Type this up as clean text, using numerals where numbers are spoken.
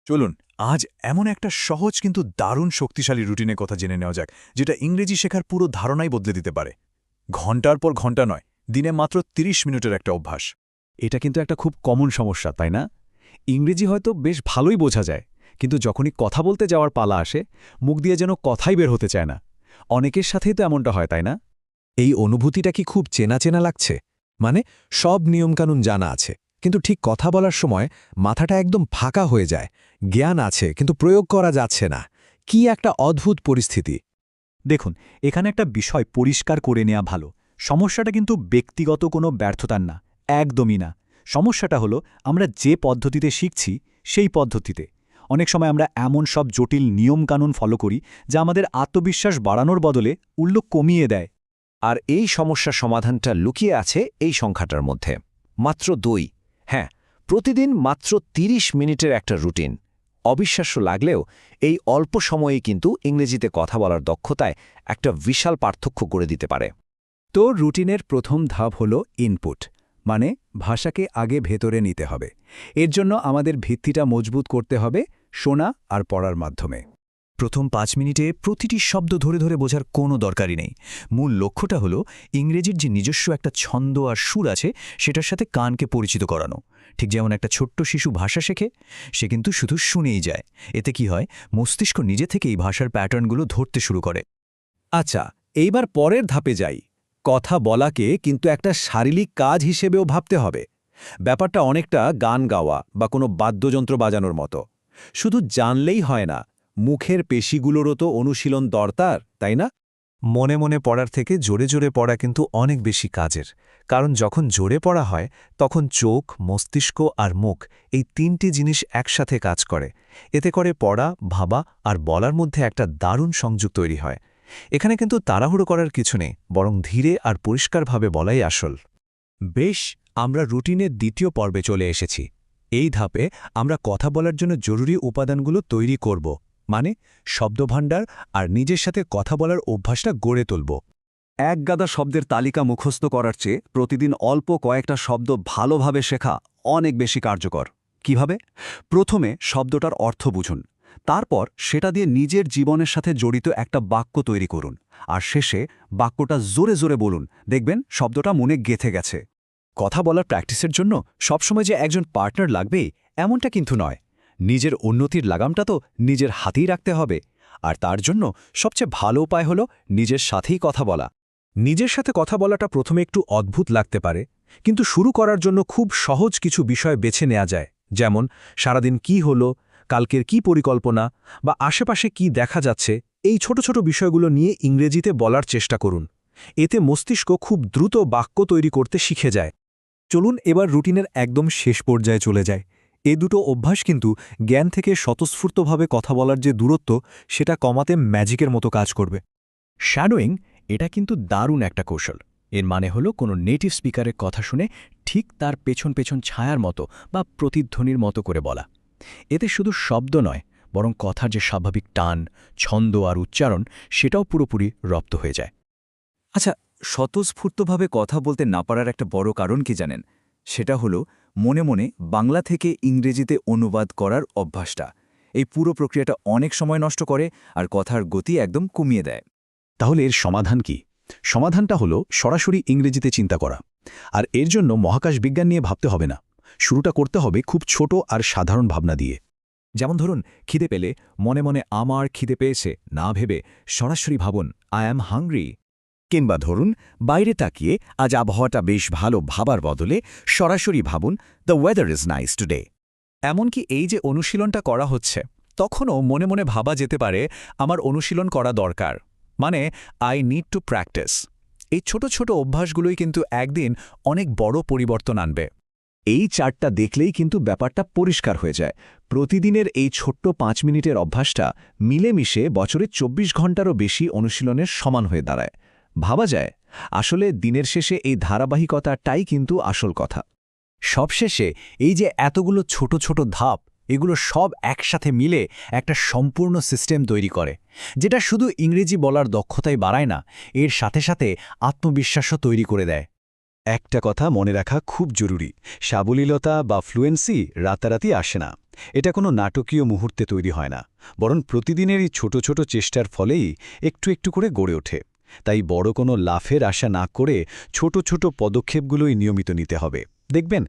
চলুন আজ এমন একটা সহজ কিন্তু দারুণ শক্তিশালী রুটিনের কথা জেনে নেওয়া যাক, যেটা ইংরেজি শেখার পুরো ধারণাই বদলে দিতে পারে। ঘন্টার পর ঘন্টা নয়, দিনে মাত্র ৩০ মিনিটের একটা অভ্যাস। এটা কিন্তু একটা খুব কমন সমস্যা, তাই না? ইংরেজি হয়তো বেশ ভালোই বোঝা যায়, কিন্তু যখনই কথা বলতে যাওয়ার পালা আসে, মুখ দিয়ে যেন কথাই বের হতে চায় না। অনেকের সাথেই তো এমনটা হয়, তাই না? এই অনুভূতিটা কি খুব চেনা চেনা লাগছে? মানে সব নিয়মকানুন জানা আছে, কিন্তু ঠিক কথা বলার সময় মাথাটা একদম ফাঁকা হয়ে যায়। জ্ঞান আছে কিন্তু প্রয়োগ করা যাচ্ছে না। কি একটা অদ্ভুত পরিস্থিতি! দেখুন, এখানে একটা বিষয় পরিষ্কার করে নেওয়া ভালো। সমস্যাটা কিন্তু ব্যক্তিগত কোনো ব্যর্থতার না, একদমই না। সমস্যাটা হলো আমরা যে পদ্ধতিতে শিখছি সেই পদ্ধতিতে। অনেক সময় আমরা এমন সব জটিল নিয়মকানুন ফলো করি যা আমাদের আত্মবিশ্বাস বাড়ানোর বদলে উল্টো কমিয়ে দেয়। আর এই সমস্যার সমাধানটা লুকিয়ে আছে এই সংখ্যাটার মধ্যে। মাত্র ২। হ্যাঁ, প্রতিদিন মাত্র ৩০ মিনিটের একটা রুটিন। অবিশ্বাস্য লাগলেও এই অল্প সময়েই কিন্তু ইংরেজিতে কথা বলার দক্ষতায় একটা বিশাল পার্থক্য করে দিতে পারে। তো রুটিনের প্রথম ধাপ হল ইনপুট, মানে ভাষাকে আগে ভেতরে নিতে হবে। এর জন্য আমাদের ভিত্তিটা মজবুত করতে হবে শোনা আর পড়ার মাধ্যমে। প্রথম ৫ মিনিটে প্রতিটি শব্দ ধরে ধরে বোঝার কোনো দরকারই নেই। মূল লক্ষ্যটা হলো ইংরেজির যে নিজস্ব একটা ছন্দ আর সুর আছে সেটার সাথে কানকে পরিচিত করানো। ঠিক যেমন একটা ছোট্ট শিশু ভাষা শেখে, সে কিন্তু শুধু শুনেই যায়। এতে কি হয়, মস্তিষ্ক নিজে থেকেই ভাষার প্যাটার্নগুলো ধরতে শুরু করে। আচ্ছা, এইবার পরের ধাপে যাই। কথা বলাকে কিন্তু একটা শারীরিক কাজ হিসেবেও ভাবতে হবে। ব্যাপারটা অনেকটা গান গাওয়া বা কোনো বাদ্যযন্ত্র বাজানোর মতো। শুধু জানলেই হয় না, মুখের পেশিগুলোরও তো অনুশীলন দরকার, তাই না? মনে মনে পড়ার থেকে জোরে জোরে পড়া কিন্তু অনেক বেশি কাজের। কারণ যখন জোরে পড়া হয় তখন চোখ, মস্তিষ্ক আর মুখ এই তিনটি জিনিস একসাথে কাজ করে। এতে করে পড়া, ভাবা আর বলার মধ্যে একটা দারুণ সংযোগ তৈরি হয়। এখানে কিন্তু তাড়াহুড়ো করার কিছু নেই, বরং ধীরে আর পরিষ্কারভাবে বলাই আসল। বেশ, আমরা রুটিনের দ্বিতীয় পর্বে চলে এসেছি। এই ধাপে আমরা কথা বলার জন্য জরুরি উপাদানগুলো তৈরি করব, মানে শব্দভাণ্ডার আর নিজের সাথে কথা বলার অভ্যাসটা গড়ে তুলব। এক গাদা শব্দের তালিকা মুখস্থ করার চেয়ে প্রতিদিন অল্প কয়েকটা শব্দ ভালোভাবে শেখা অনেক বেশি কার্যকর। কিভাবে? প্রথমে শব্দটার অর্থ বুঝুন, তারপর সেটা দিয়ে নিজের জীবনের সাথে জড়িত একটা বাক্য তৈরি করুন, আর শেষে বাক্যটা জোরে জোরে বলুন। দেখবেন শব্দটা মনে গেঁথে গেছে। কথা বলার প্র্যাকটিসের জন্য সবসময় যে একজন পার্টনার লাগবেই এমনটা কিন্তু নয়। নিজের উন্নতির লাগামটা তো নিজের হাতেই রাখতে হবে। আর তার জন্য সবচেয়ে ভালো উপায় হলো নিজের সাথেই কথা বলা। নিজের সাথে কথা বলাটা প্রথমে একটু অদ্ভুত লাগতে পারে, কিন্তু শুরু করার জন্য খুব সহজ কিছু বিষয় বেছে নেওয়া যায়। যেমন সারাদিন কি হলো, কালকের কি পরিকল্পনা, বা আশেপাশে কি দেখা যাচ্ছে। এই ছোট ছোট বিষয়গুলো নিয়ে ইংরেজিতে বলার চেষ্টা করুন। এতে মস্তিষ্ক খুব দ্রুত বাক্য তৈরি করতে শিখে যায়। চলুন এবার রুটিনের একদম শেষ পর্যায়ে চলে যায়। এই দুটো অভ্যাস কিন্তু জ্ঞান থেকে স্বতঃস্ফূর্তভাবে কথা বলার যে দূরত্ব, সেটা কমাতে ম্যাজিকের মতো কাজ করবে। শ্যাডোয়িং, এটা কিন্তু দারুণ একটা কৌশল। এর মানে হলো কোনো নেটিভ স্পিকারের কথা শুনে ঠিক তার পেছন পেছন ছায়ার মতো বা প্রতিধ্বনির মতো করে বলা। এতে শুধু শব্দ নয়, বরং কথার যে স্বাভাবিক টান, ছন্দ আর উচ্চারণ, সেটাও পুরোপুরি রপ্ত হয়ে যায়। আচ্ছা, স্বতঃস্ফূর্তভাবে কথা বলতে না পারার একটা বড় কারণ কি জানেন? সেটা হলো মনে মনে বাংলা থেকে ইংরেজিতে অনুবাদ করার অভ্যাসটা। এই পুরো প্রক্রিয়াটা অনেক সময় নষ্ট করে আর কথার গতি একদম কমিয়ে দেয়। তাহলে এর সমাধান কি? সমাধানটা হলো সরাসরি ইংরেজিতে চিন্তা করা। আর এর জন্য মহাকাশ বিজ্ঞান নিয়ে ভাবতে হবে না। শুরুটা করতে হবে খুব ছোট আর সাধারণ ভাবনা দিয়ে। যেমন ধরুন, খিদে পেলে মনে মনে আমার খিদে পেয়েছে না ভেবে সরাসরি ভাবুন আই অ্যাম হাংরি। কিংবা ধরুন, বাইরে তাকিয়ে আজ আবহাওয়াটা বেশ ভালো ভাবার বদলে সরাসরি ভাবুন the weather is nice today. এমনকি এই যে অনুশীলনটা করা হচ্ছে, তখনও মনে মনে ভাবা যেতে পারে আমার অনুশীলন করা দরকার, মানে আই নিড টু প্র্যাকটিস। এই ছোট ছোট অভ্যাসগুলোই কিন্তু একদিন অনেক বড় পরিবর্তন আনবে। এই চার্টটা দেখলেই কিন্তু ব্যাপারটা পরিষ্কার হয়ে যায়। প্রতিদিনের এই ছোট্ট ৫ মিনিটের অভ্যাসটা মিলেমিশে বছরে ২৪ ঘন্টারও বেশি অনুশীলনের সমান হয়ে দাঁড়ায়। ভাবা যায়, আসলে দিনের শেষে এই ধারাবাহিকতাটাই কিন্তু আসল কথা। সবশেষে এই যে এতগুলো ছোট ছোট ধাপ, এগুলো সব একসাথে মিলে একটা সম্পূর্ণ সিস্টেম তৈরি করে, যেটা শুধু ইংরেজি বলার দক্ষতাই বাড়ায় না, এর সাথে সাথে আত্মবিশ্বাসও তৈরি করে দেয়। একটা কথা মনে রাখা খুব জরুরি, সাবলীলতা বা ফ্লুয়েন্সি রাতারাতি আসে না। এটা কোনো নাটকীয় মুহূর্তে তৈরি হয় না, বরং প্রতিদিনেরই ছোট ছোট চেষ্টার ফলেই একটু একটু করে গড়ে ওঠে। তাই বড় কোনো লাফের আশা না করে ছোট ছোট পদক্ষেপগুলোই নিয়মিত নিতে হবে। দেখবেন